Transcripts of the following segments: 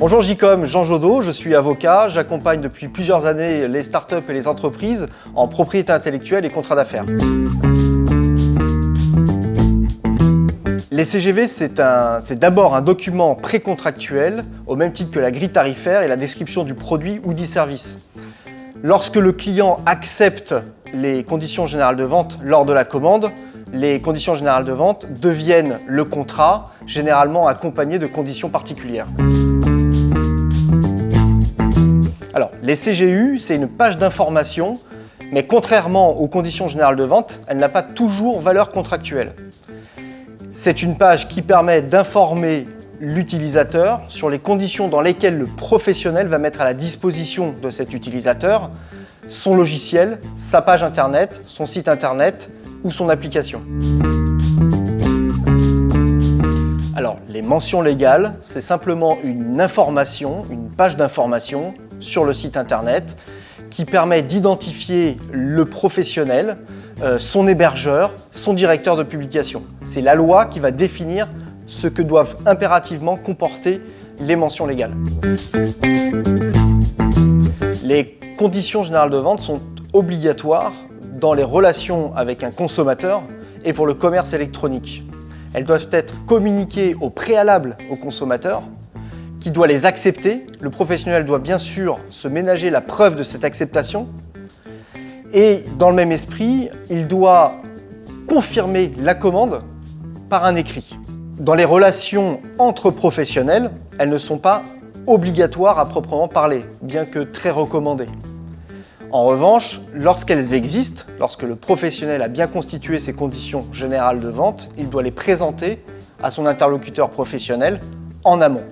Bonjour Jicom, Jean Jodot, je suis avocat, j'accompagne depuis plusieurs années les startups et les entreprises en propriété intellectuelle et contrat d'affaires. Les CGV, c'est d'abord un document précontractuel, au même titre que la grille tarifaire et la description du produit ou du service. Lorsque le client accepte les conditions générales de vente lors de la commande, les conditions générales de vente deviennent le contrat, généralement accompagné de conditions particulières. Alors, les CGU, c'est une page d'information, mais contrairement aux conditions générales de vente, elle n'a pas toujours valeur contractuelle. C'est une page qui permet d'informer l'utilisateur sur les conditions dans lesquelles le professionnel va mettre à la disposition de cet utilisateur son logiciel, sa page internet, son site internet ou son application. Alors, les mentions légales, c'est simplement une information, une page d'information sur le site internet qui permet d'identifier le professionnel, son hébergeur, son directeur de publication. C'est la loi qui va définir ce que doivent impérativement comporter les mentions légales. Les conditions générales de vente sont obligatoires dans les relations avec un consommateur et pour le commerce électronique. Elles doivent être communiquées au préalable au consommateur qui doit les accepter. Le professionnel doit bien sûr se ménager la preuve de cette acceptation et dans le même esprit, il doit confirmer la commande par un écrit. Dans les relations entre professionnels, elles ne sont pas obligatoires à proprement parler, bien que très recommandées. En revanche, lorsqu'elles existent, lorsque le professionnel a bien constitué ses conditions générales de vente, il doit les présenter à son interlocuteur professionnel en amont.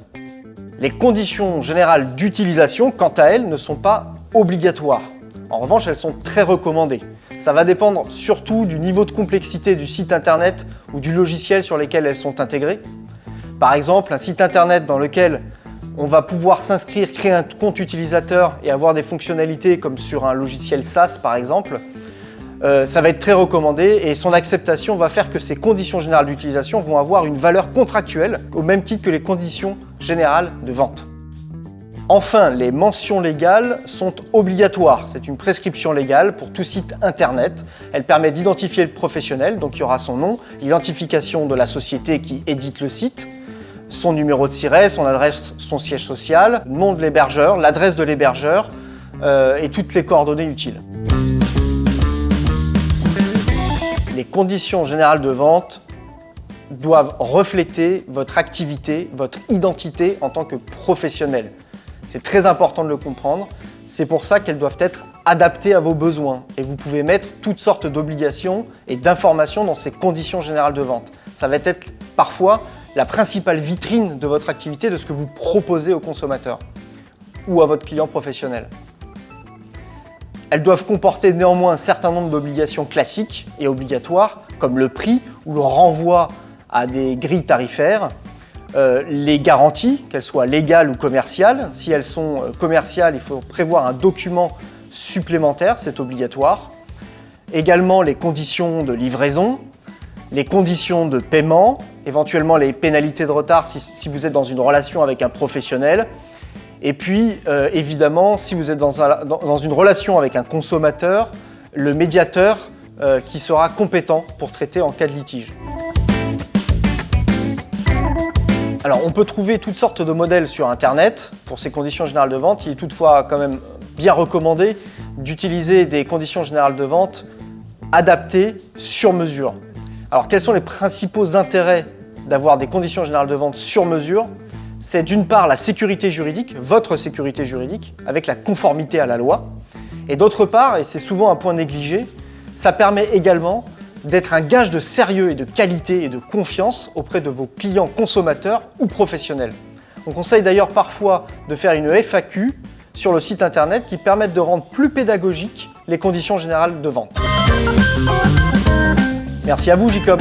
Les conditions générales d'utilisation, quant à elles, ne sont pas obligatoires. En revanche, elles sont très recommandées. Ça va dépendre surtout du niveau de complexité du site internet ou du logiciel sur lesquels elles sont intégrées. Par exemple, un site internet dans lequel on va pouvoir s'inscrire, créer un compte utilisateur et avoir des fonctionnalités comme sur un logiciel SaaS par exemple, ça va être très recommandé et son acceptation va faire que ces conditions générales d'utilisation vont avoir une valeur contractuelle au même titre que les conditions générales de vente. Enfin, les mentions légales sont obligatoires. C'est une prescription légale pour tout site internet. Elle permet d'identifier le professionnel, donc il y aura son nom, l'identification de la société qui édite le site, son numéro de SIRET, son adresse, son siège social, nom de l'hébergeur, l'adresse de l'hébergeur et toutes les coordonnées utiles. Les conditions générales de vente doivent refléter votre activité, votre identité en tant que professionnel. C'est très important de le comprendre. C'est pour ça qu'elles doivent être adaptées à vos besoins. Et vous pouvez mettre toutes sortes d'obligations et d'informations dans ces conditions générales de vente. Ça va être parfois la principale vitrine de votre activité, de ce que vous proposez au consommateur ou à votre client professionnel. Elles doivent comporter néanmoins un certain nombre d'obligations classiques et obligatoires, comme le prix ou le renvoi à des grilles tarifaires, les garanties, qu'elles soient légales ou commerciales. Si elles sont commerciales, il faut prévoir un document supplémentaire, c'est obligatoire. Également les conditions de livraison, les conditions de paiement, éventuellement les pénalités de retard si vous êtes dans une relation avec un professionnel. Et puis, évidemment, si vous êtes dans une relation avec un consommateur, le médiateur qui sera compétent pour traiter en cas de litige. Alors, on peut trouver toutes sortes de modèles sur Internet pour ces conditions générales de vente. Il est toutefois quand même bien recommandé d'utiliser des conditions générales de vente adaptées sur mesure. Alors, quels sont les principaux intérêts d'avoir des conditions générales de vente sur mesure ? C'est d'une part la sécurité juridique, votre sécurité juridique, avec la conformité à la loi. Et d'autre part, et c'est souvent un point négligé, ça permet également d'être un gage de sérieux et de qualité et de confiance auprès de vos clients consommateurs ou professionnels. On conseille d'ailleurs parfois de faire une FAQ sur le site internet qui permettent de rendre plus pédagogiques les conditions générales de vente. Merci à vous, Jicom.